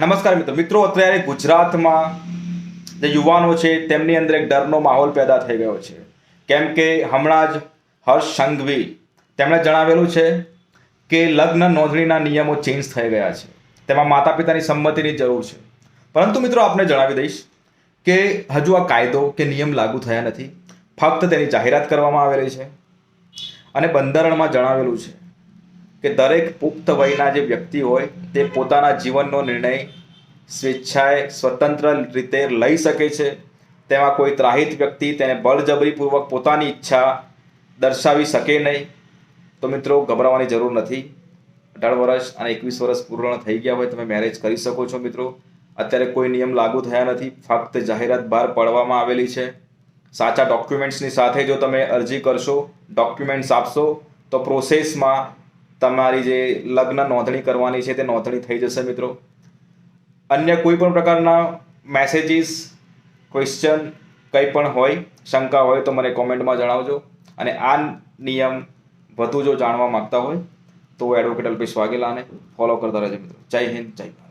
નમસ્કાર મિત્રો અત્યારે ગુજરાતમાં જે યુવાનો છે તેમની અંદર એક ડરનો માહોલ પેદા થઈ ગયો છે, કેમ કે હમણાં જ હર્ષ સંઘવી તેમણે જણાવેલું છે કે લગ્ન નોંધણીના નિયમો ચેન્જ થઈ ગયા છે, તેમાં માતા પિતાની સંમતિની જરૂર છે. પરંતુ મિત્રો આપને જણાવી દઈશ કે હજુ આ કાયદો કે નિયમ લાગુ થયા નથી, ફક્ત તેની જાહેરાત કરવામાં આવેલી છે અને બંધારણમાં જણાવેલું છે કે દરેક પુખ્ત વયના જે વ્યક્તિ હોય તે પોતાના જીવનનો નિર્ણય સ્વેચ્છાએ સ્વતંત્ર રીતે લઈ શકે છે. તેમાં કોઈ ત્રાહિત વ્યક્તિ તેને બળજબરીપૂર્વક પોતાની ઈચ્છા દર્શાવી શકે નહીં. તો મિત્રો ગભરાવાની જરૂર નથી. 18 વર્ષ અને 21 વર્ષ પૂર્ણ થઈ ગયા હોય તમે મેરેજ કરી શકો છો. મિત્રો અત્યારે કોઈ નિયમ લાગુ થયા નથી, ફક્ત જાહેરાત બહાર પાડવામાં આવેલી છે. સાચા ડોક્યુમેન્ટ્સની સાથે જો તમે અરજી કરશો, ડોક્યુમેન્ટ્સ આપશો તો પ્રોસેસમાં તમારી જે લગ્ન નોંધણી કરવાની છે તે નોંધણી થઈ જશે. મિત્રો અન્ય કોઈ પણ પ્રકારના મેસેજીસ, ક્વેશ્ચન કંઈ પણ હોય, શંકા હોય તો મને કોમેન્ટમાં જણાવજો. અને આ નિયમ વધુ જો જાણવા માંગતા હોય તો એડવોકેટ અલ્પેશ વાઘેલાને ફોલો કરતા રહેજો. મિત્રો જય હિન્દ, જય ભારત.